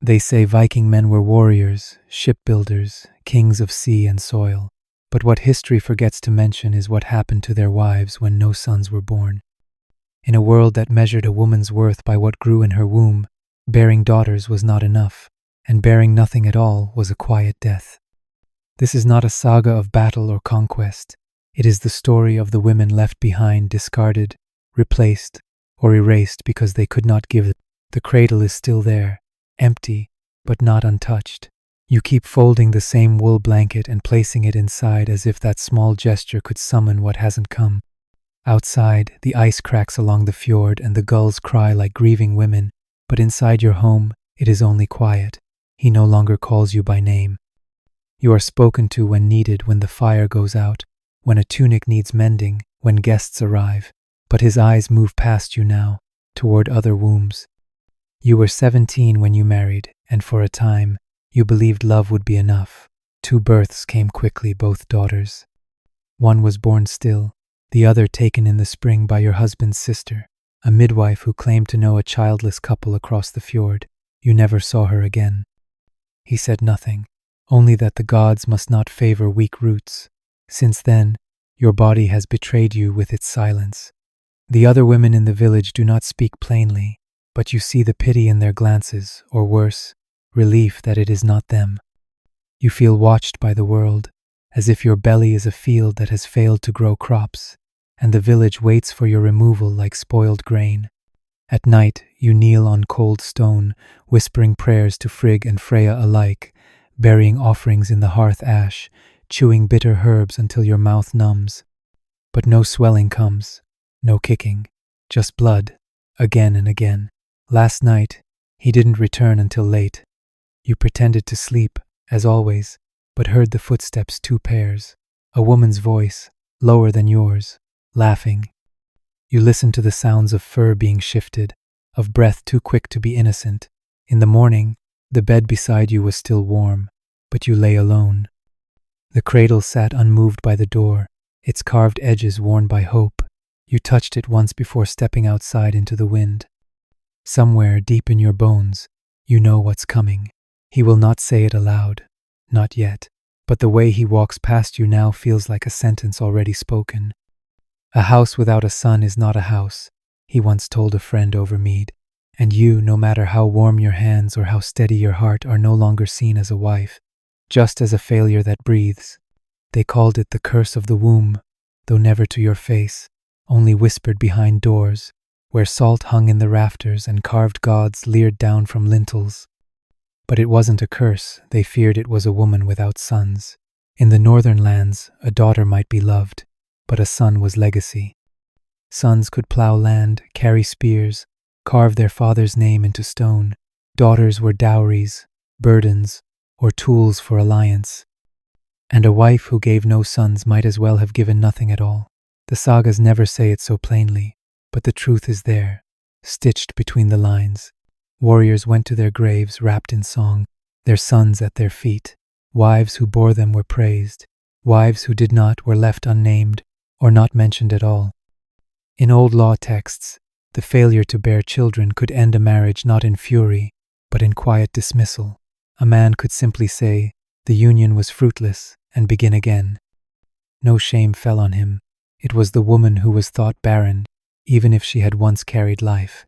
They say Viking men were warriors, shipbuilders, kings of sea and soil. But what history forgets to mention is what happened to their wives when no sons were born. In a world that measured a woman's worth by what grew in her womb, bearing daughters was not enough, and bearing nothing at all was a quiet death. This is not a saga of battle or conquest. It is the story of the women left behind, discarded, replaced, or erased because they could not give it. The cradle is still there, empty, but not untouched. You keep folding the same wool blanket and placing it inside as if that small gesture could summon what hasn't come. Outside, the ice cracks along the fjord and the gulls cry like grieving women, but inside your home, it is only quiet. He no longer calls you by name. You are spoken to when needed, when the fire goes out, when a tunic needs mending, when guests arrive, but his eyes move past you now, toward other wombs. You were 17 when you married, and for a time, you believed love would be enough. 2 births came quickly, both daughters. One was born still, the other taken in the spring by your husband's sister, a midwife who claimed to know a childless couple across the fjord. You never saw her again. He said nothing, only that the gods must not favor weak roots. Since then, your body has betrayed you with its silence. The other women in the village do not speak plainly, but you see the pity in their glances, or worse, relief that it is not them. You feel watched by the world, as if your belly is a field that has failed to grow crops, and the village waits for your removal like spoiled grain. At night, you kneel on cold stone, whispering prayers to Frigg and Freya alike, burying offerings in the hearth ash, chewing bitter herbs until your mouth numbs. But no swelling comes, no kicking, just blood, again and again. Last night, he didn't return until late. You pretended to sleep, as always, but heard the footsteps 2 pairs, a woman's voice, lower than yours, laughing. You listened to the sounds of fur being shifted, of breath too quick to be innocent. In the morning, the bed beside you was still warm, but you lay alone. The cradle sat unmoved by the door, its carved edges worn by hope. You touched it once before stepping outside into the wind. Somewhere deep in your bones, you know what's coming. He will not say it aloud, not yet, but the way he walks past you now feels like a sentence already spoken. A house without a son is not a house, he once told a friend over mead, and you, no matter how warm your hands or how steady your heart, are no longer seen as a wife, just as a failure that breathes. They called it the curse of the womb, though never to your face, only whispered behind doors, where salt hung in the rafters and carved gods leered down from lintels. But it wasn't a curse, they feared it was a woman without sons. In the northern lands, a daughter might be loved, but a son was legacy. Sons could plow land, carry spears, carve their father's name into stone. Daughters were dowries, burdens, or tools for alliance. And a wife who gave no sons might as well have given nothing at all. The sagas never say it so plainly, but the truth is there, stitched between the lines. Warriors went to their graves wrapped in song, their sons at their feet. Wives who bore them were praised. Wives who did not were left unnamed, or not mentioned at all. In old law texts, the failure to bear children could end a marriage not in fury, but in quiet dismissal. A man could simply say, the union was fruitless, and begin again. No shame fell on him. It was the woman who was thought barren, even if she had once carried life.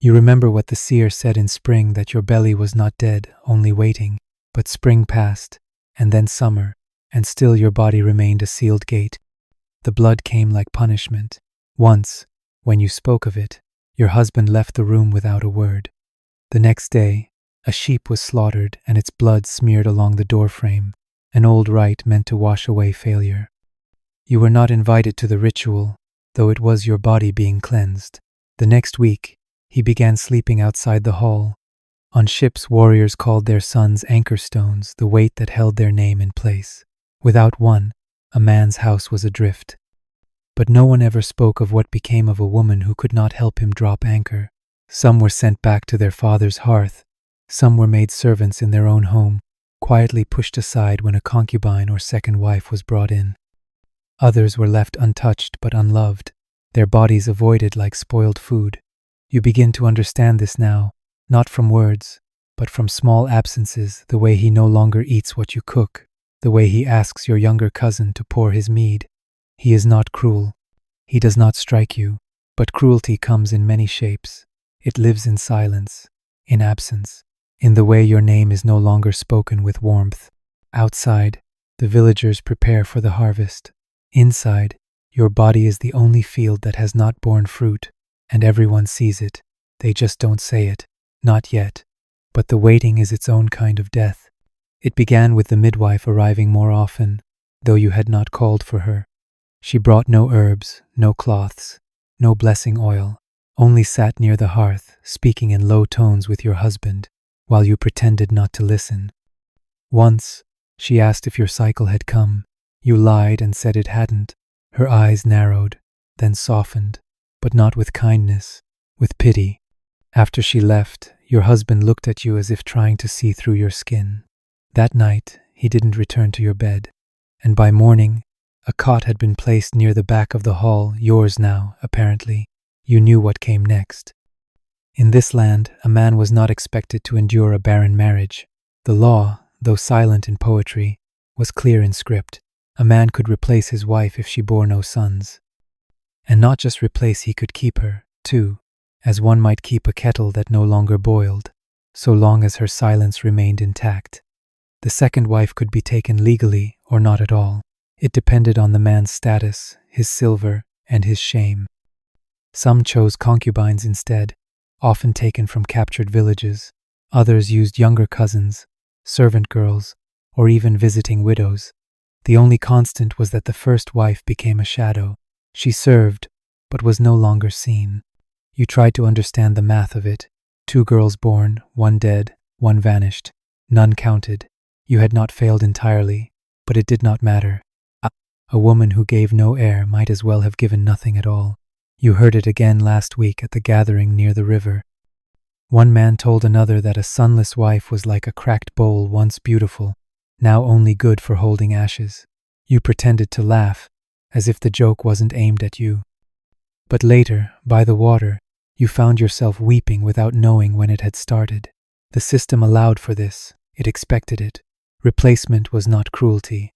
You remember what the seer said in spring, that your belly was not dead, only waiting. But spring passed, and then summer, and still your body remained a sealed gate. The blood came like punishment. Once, when you spoke of it, your husband left the room without a word. The next day, a sheep was slaughtered and its blood smeared along the doorframe, an old rite meant to wash away failure. You were not invited to the ritual, though it was your body being cleansed. The next week, he began sleeping outside the hall. On ships, warriors called their sons anchor stones, the weight that held their name in place. Without one, a man's house was adrift. But no one ever spoke of what became of a woman who could not help him drop anchor. Some were sent back to their father's hearth. Some were made servants in their own home, quietly pushed aside when a concubine or second wife was brought in. Others were left untouched but unloved, their bodies avoided like spoiled food. You begin to understand this now, not from words, but from small absences, the way he no longer eats what you cook, the way he asks your younger cousin to pour his mead. He is not cruel. He does not strike you, but cruelty comes in many shapes. It lives in silence, in absence, in the way your name is no longer spoken with warmth. Outside, the villagers prepare for the harvest. Inside, your body is the only field that has not borne fruit, and everyone sees it. They just don't say it. Not yet. But the waiting is its own kind of death. It began with the midwife arriving more often, though you had not called for her. She brought no herbs, no cloths, no blessing oil, only sat near the hearth, speaking in low tones with your husband, while you pretended not to listen. Once, she asked if your cycle had come. You lied and said it hadn't. Her eyes narrowed, then softened, but not with kindness, with pity. After she left, your husband looked at you as if trying to see through your skin. That night, he didn't return to your bed, and by morning, a cot had been placed near the back of the hall, yours now, apparently. You knew what came next. In this land, a man was not expected to endure a barren marriage. The law, though silent in poetry, was clear in script. A man could replace his wife if she bore no sons. And not just replace, he could keep her, too, as one might keep a kettle that no longer boiled, so long as her silence remained intact. The second wife could be taken legally or not at all. It depended on the man's status, his silver, and his shame. Some chose concubines instead, often taken from captured villages. Others used younger cousins, servant girls, or even visiting widows. The only constant was that the first wife became a shadow. She served, but was no longer seen. You tried to understand the math of it. 2 girls born, 1 dead, 1 vanished. None counted. You had not failed entirely, but it did not matter. A woman who gave no heir might as well have given nothing at all. You heard it again last week at the gathering near the river. One man told another that a sonless wife was like a cracked bowl once beautiful, now only good for holding ashes. You pretended to laugh, as if the joke wasn't aimed at you. But later, by the water, you found yourself weeping without knowing when it had started. The system allowed for this. It expected it. Replacement was not cruelty.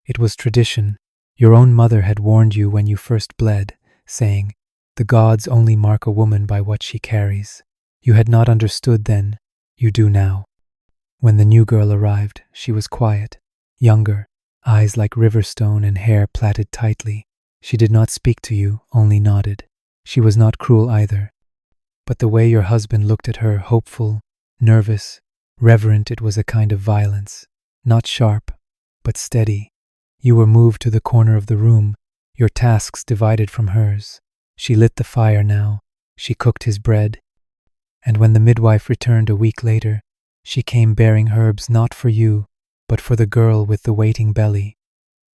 It was tradition. Your own mother had warned you when you first bled, saying, "The gods only mark a woman by what she carries." You had not understood then. You do now. When the new girl arrived, she was quiet, younger, eyes like river stone and hair plaited tightly. She did not speak to you, only nodded. She was not cruel either. But the way your husband looked at her, hopeful, nervous, reverent, it was a kind of violence. Not sharp, but steady. You were moved to the corner of the room, your tasks divided from hers. She lit the fire now. She cooked his bread. And when the midwife returned a week later, she came bearing herbs not for you, but for the girl with the waiting belly.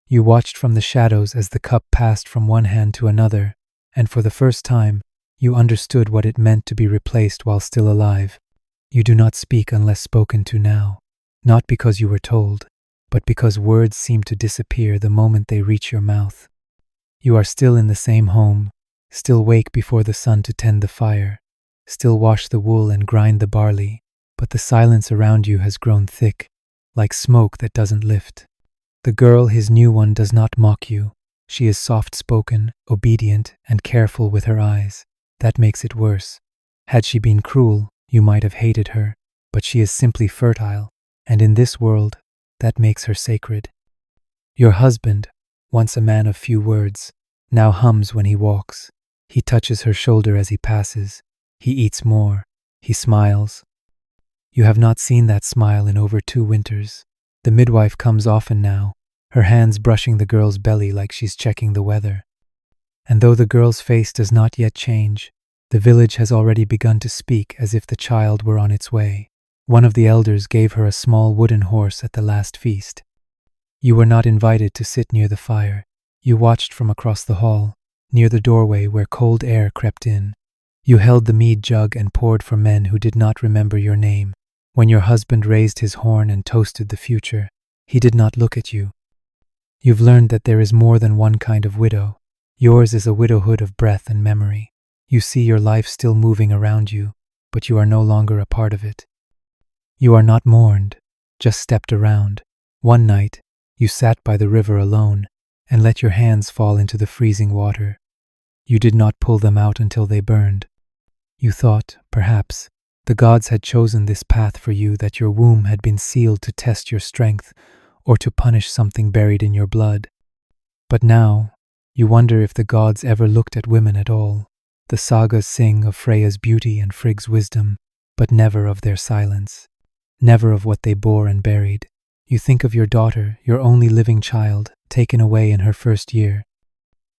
You watched from the shadows as the cup passed from one hand to another, and for the first time, you understood what it meant to be replaced while still alive. You do not speak unless spoken to now, not because you were told, but because words seem to disappear the moment they reach your mouth. You are still in the same home, still wake before the sun to tend the fire, still wash the wool and grind the barley, but the silence around you has grown thick, like smoke that doesn't lift. The girl, his new one, does not mock you. She is soft-spoken, obedient, and careful with her eyes. That makes it worse. Had she been cruel, you might have hated her, but she is simply fertile, and in this world, that makes her sacred. Your husband, once a man of few words, now hums when he walks. He touches her shoulder as he passes. He eats more. He smiles. You have not seen that smile in over 2 winters. The midwife comes often now, her hands brushing the girl's belly like she's checking the weather. And though the girl's face does not yet change, the village has already begun to speak as if the child were on its way. One of the elders gave her a small wooden horse at the last feast. You were not invited to sit near the fire. You watched from across the hall, near the doorway where cold air crept in. You held the mead jug and poured for men who did not remember your name. When your husband raised his horn and toasted the future, he did not look at you. You've learned that there is more than one kind of widow. Yours is a widowhood of breath and memory. You see your life still moving around you, but you are no longer a part of it. You are not mourned, just stepped around. One night, you sat by the river alone and let your hands fall into the freezing water. You did not pull them out until they burned. You thought, perhaps, the gods had chosen this path for you, that your womb had been sealed to test your strength or to punish something buried in your blood. But now, you wonder if the gods ever looked at women at all. The sagas sing of Freya's beauty and Frigg's wisdom, but never of their silence, never of what they bore and buried. You think of your daughter, your only living child, taken away in her first year.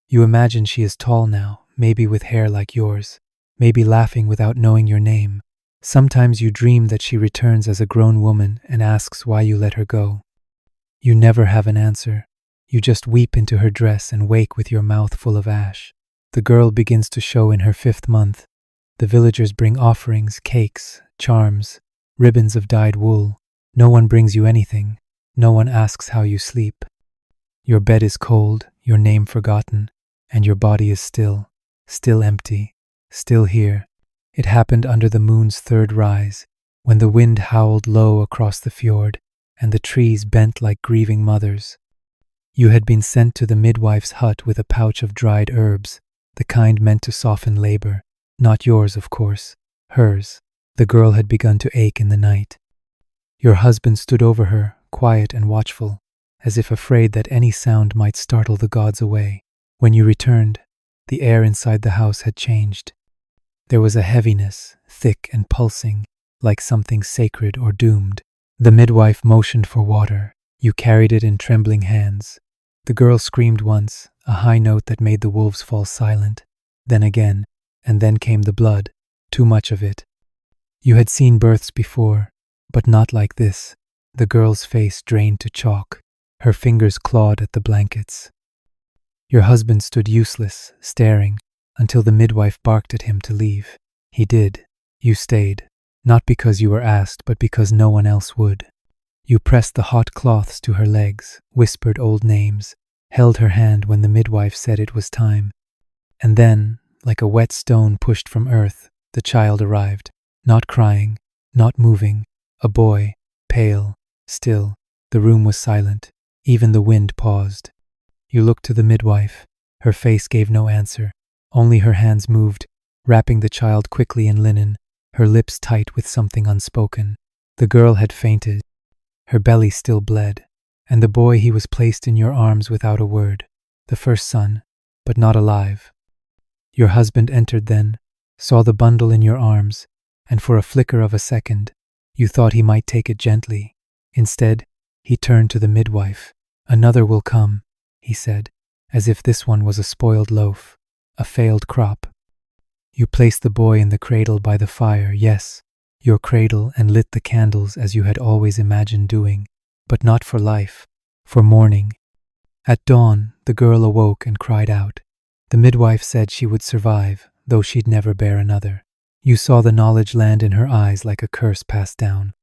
You imagine she is tall now, maybe with hair like yours, maybe laughing without knowing your name. Sometimes you dream that she returns as a grown woman and asks why you let her go. You never have an answer. You just weep into her dress and wake with your mouth full of ash. The girl begins to show in her 5th month. The villagers bring offerings, cakes, charms, ribbons of dyed wool. No one brings you anything. No one asks how you sleep. Your bed is cold, your name forgotten, and your body is still empty, still here. It happened under the moon's 3rd rise, when the wind howled low across the fjord, and the trees bent like grieving mothers. You had been sent to the midwife's hut with a pouch of dried herbs, the kind meant to soften labor. Not yours, of course, hers. The girl had begun to ache in the night. Your husband stood over her, quiet and watchful, as if afraid that any sound might startle the gods away. When you returned, the air inside the house had changed. There was a heaviness, thick and pulsing, like something sacred or doomed. The midwife motioned for water. You carried it in trembling hands. The girl screamed once, a high note that made the wolves fall silent. Then again, and then came the blood, too much of it. You had seen births before, but not like this. The girl's face drained to chalk. Her fingers clawed at the blankets. Your husband stood useless, staring, until the midwife barked at him to leave. He did. You stayed, not because you were asked, but because no one else would. You pressed the hot cloths to her legs, whispered old names, held her hand when the midwife said it was time. And then, like a wet stone pushed from earth, the child arrived, not crying, not moving, a boy, pale, still. The room was silent. Even the wind paused. You looked to the midwife. Her face gave no answer. Only her hands moved, wrapping the child quickly in linen, her lips tight with something unspoken. The girl had fainted. Her belly still bled, and the boy, he was placed in your arms without a word. The first son, but not alive. Your husband entered then, saw the bundle in your arms, and for a flicker of a second, you thought he might take it gently. Instead, he turned to the midwife. "Another will come," he said, as if this one was a spoiled loaf, a failed crop. You placed the boy in the cradle by the fire, yes, your cradle, and lit the candles as you had always imagined doing, but not for life, for mourning. At dawn, the girl awoke and cried out. The midwife said she would survive, though she'd never bear another. You saw the knowledge land in her eyes like a curse passed down.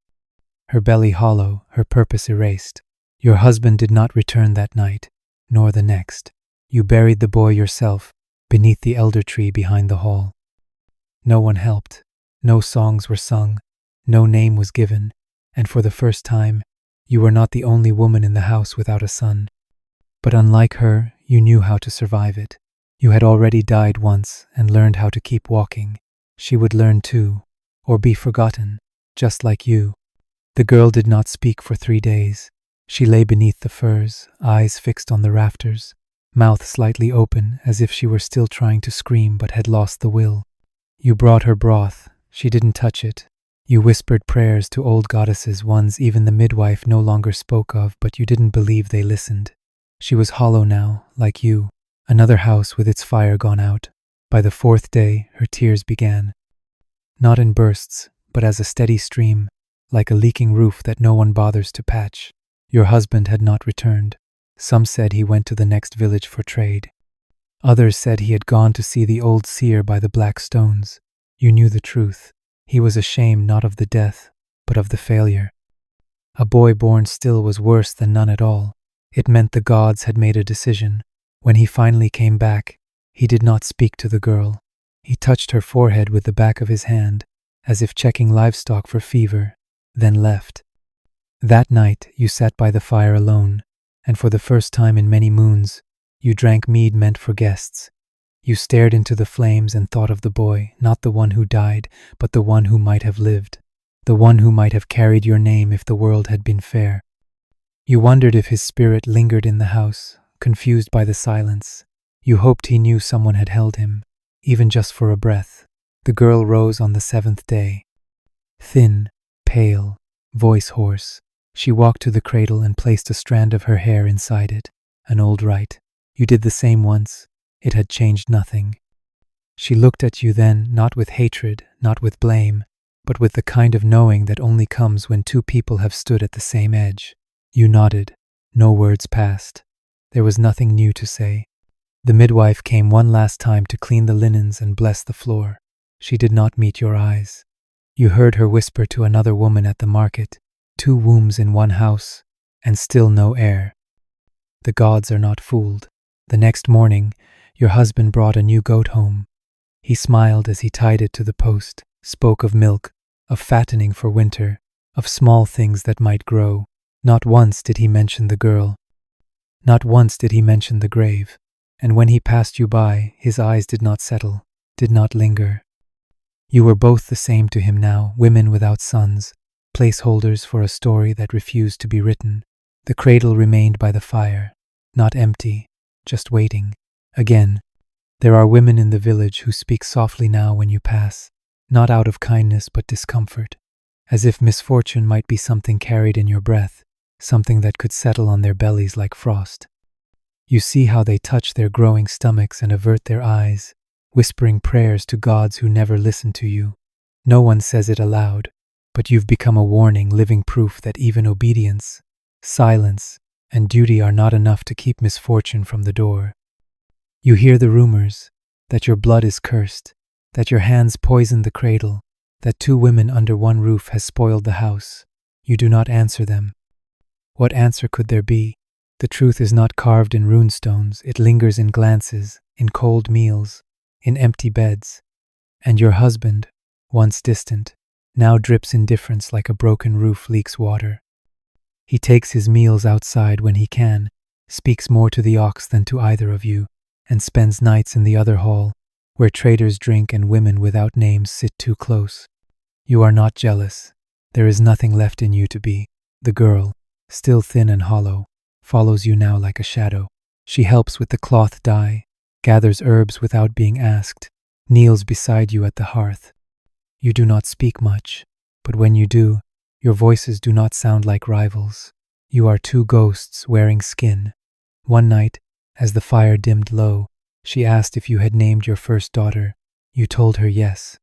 Her belly hollow, her purpose erased. Your husband did not return that night, nor the next. You buried the boy yourself, beneath the elder tree behind the hall. No one helped. No songs were sung, no name was given, and for the first time, you were not the only woman in the house without a son. But unlike her, you knew how to survive it. You had already died once and learned how to keep walking. She would learn too, or be forgotten, just like you. The girl did not speak for 3 days. She lay beneath the firs, eyes fixed on the rafters, mouth slightly open as if she were still trying to scream but had lost the will. You brought her broth. She didn't touch it. You whispered prayers to old goddesses, ones even the midwife no longer spoke of, but you didn't believe they listened. She was hollow now, like you, another house with its fire gone out. By the 4th day, her tears began. Not in bursts, but as a steady stream, like a leaking roof that no one bothers to patch. Your husband had not returned. Some said he went to the next village for trade. Others said he had gone to see the old seer by the black stones. You knew the truth. He was ashamed not of the death, but of the failure. A boy born still was worse than none at all. It meant the gods had made a decision. When he finally came back, he did not speak to the girl. He touched her forehead with the back of his hand, as if checking livestock for fever. then left. That night you sat by the fire alone, and for the first time in many moons, you drank mead meant for guests. You stared into the flames and thought of the boy, not the one who died, but the one who might have lived, the one who might have carried your name if the world had been fair. You wondered if his spirit lingered in the house, confused by the silence. You hoped he knew someone had held him, even just for a breath. The girl rose on the 7th day. Thin, pale, voice hoarse, she walked to the cradle and placed a strand of her hair inside it, an old rite. You did the same once. It had changed nothing. She looked at you then, not with hatred, not with blame, but with the kind of knowing that only comes when two people have stood at the same edge. You nodded. No words passed. There was nothing new to say. The midwife came one last time to clean the linens and bless the floor. She did not meet your eyes. You heard her whisper to another woman at the market, 2 wombs in one house, and still no heir. The gods are not fooled. The next morning, your husband brought a new goat home. He smiled as he tied it to the post, spoke of milk, of fattening for winter, of small things that might grow. Not once did he mention the girl. Not once did he mention the grave. And when he passed you by, his eyes did not settle, did not linger. You were both the same to him now, women without sons, placeholders for a story that refused to be written. The cradle remained by the fire, not empty, just waiting. Again, there are women in the village who speak softly now when you pass, not out of kindness but discomfort, as if misfortune might be something carried in your breath, something that could settle on their bellies like frost. You see how they touch their growing stomachs and avert their eyes, whispering prayers to gods who never listen to you. No one says it aloud, but you've become a warning, living proof that even obedience, silence, and duty are not enough to keep misfortune from the door. You hear the rumors that your blood is cursed, that your hands poisoned the cradle, that 2 women under one roof has spoiled the house. You do not answer them. What answer could there be? The truth is not carved in runestones, it lingers in glances, in cold meals, in empty beds. And your husband, once distant, now drips indifference like a broken roof leaks water. He takes his meals outside when he can, speaks more to the ox than to either of you, and spends nights in the other hall, where traders drink and women without names sit too close. You are not jealous. There is nothing left in you to be. The girl, still thin and hollow, follows you now like a shadow. She helps with the cloth dye, gathers herbs without being asked, kneels beside you at the hearth. You do not speak much, but when you do, your voices do not sound like rivals. You are 2 ghosts wearing skin. One night, as the fire dimmed low, she asked if you had named your first daughter. You told her yes.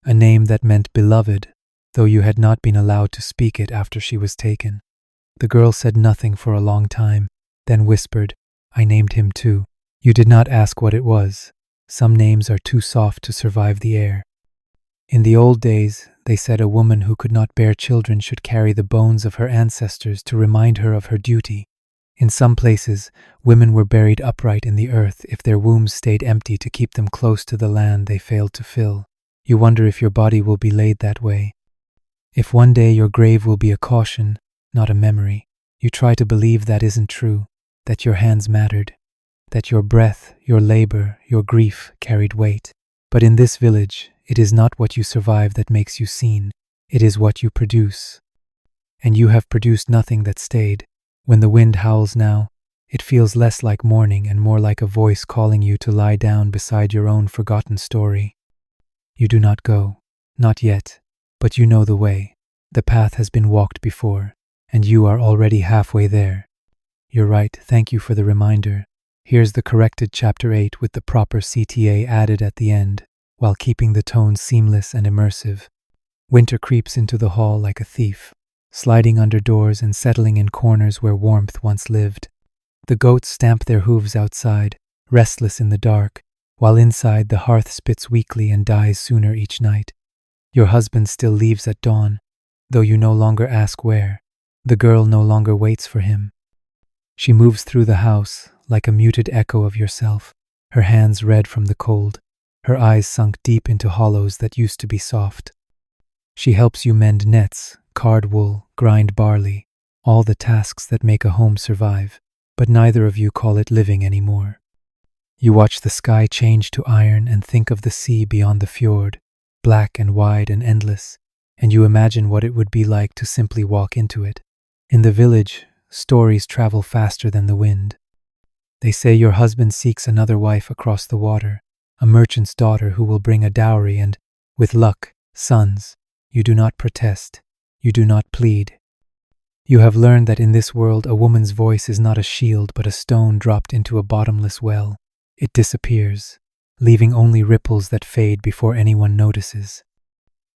A name that meant beloved, though you had not been allowed to speak it after she was taken. The girl said nothing for a long time, then whispered, "I named him too." You did not ask what it was. Some names are too soft to survive the air. In the old days, they said a woman who could not bear children should carry the bones of her ancestors to remind her of her duty. In some places, women were buried upright in the earth if their wombs stayed empty to keep them close to the land they failed to fill. You wonder if your body will be laid that way. If one day your grave will be a caution, not a memory. You try to believe that isn't true, that your hands mattered, that your breath, your labor, your grief carried weight. But in this village, it is not what you survive that makes you seen. It is what you produce. And you have produced nothing that stayed. When the wind howls now, it feels less like mourning and more like a voice calling you to lie down beside your own forgotten story. You do not go, not yet, but you know the way. The path has been walked before, and you are already halfway there. You're right, thank you for the reminder. Here's the corrected chapter 8 with the proper CTA added at the end, while keeping the tone seamless and immersive. Winter creeps into the hall like a thief, sliding under doors and settling in corners where warmth once lived. The goats stamp their hooves outside, restless in the dark, while inside the hearth spits weakly and dies sooner each night. Your husband still leaves at dawn, though you no longer ask where. The girl no longer waits for him. She moves through the house like a muted echo of yourself, her hands red from the cold, her eyes sunk deep into hollows that used to be soft. She helps you mend nets, card wool, grind barley, all the tasks that make a home survive, but neither of you call it living anymore. You watch the sky change to iron and think of the sea beyond the fjord, black and wide and endless, and you imagine what it would be like to simply walk into it. In the village, stories travel faster than the wind. They say your husband seeks another wife across the water, a merchant's daughter who will bring a dowry and, with luck, sons. You do not protest. You do not plead. You have learned that in this world a woman's voice is not a shield but a stone dropped into a bottomless well. It disappears, leaving only ripples that fade before anyone notices.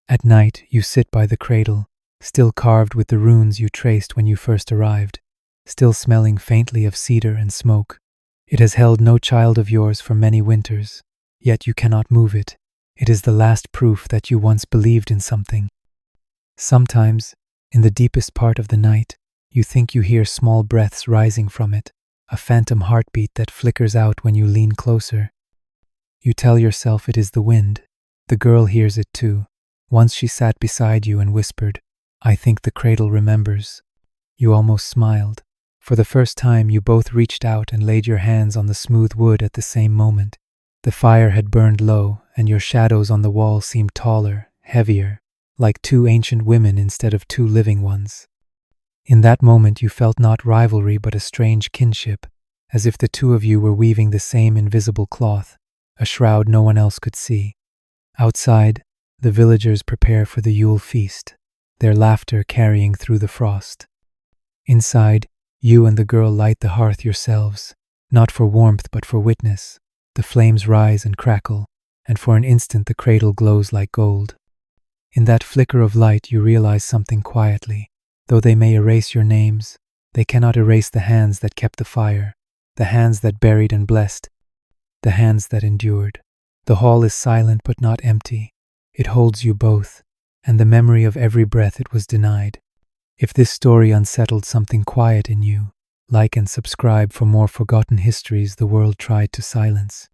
At night, you sit by the cradle, still carved with the runes you traced when you first arrived, still smelling faintly of cedar and smoke. It has held no child of yours for many winters, yet you cannot move it. It is the last proof that you once believed in something. Sometimes, in the deepest part of the night, you think you hear small breaths rising from it, a phantom heartbeat that flickers out when you lean closer. You tell yourself it is the wind. The girl hears it too. Once she sat beside you and whispered, "I think the cradle remembers." You almost smiled. For the first time, you both reached out and laid your hands on the smooth wood at the same moment. The fire had burned low, and your shadows on the wall seemed taller, heavier, like two ancient women instead of two living ones. In that moment you felt not rivalry but a strange kinship, as if the two of you were weaving the same invisible cloth, a shroud no one else could see. Outside, the villagers prepare for the Yule feast, their laughter carrying through the frost. Inside, you and the girl light the hearth yourselves, not for warmth but for witness. The flames rise and crackle, and for an instant the cradle glows like gold. In that flicker of light you realize something quietly. Though they may erase your names, they cannot erase the hands that kept the fire, the hands that buried and blessed, the hands that endured. The hall is silent but not empty. It holds you both, and the memory of every breath it was denied. If this story unsettled something quiet in you, like and subscribe for more forgotten histories the world tried to silence.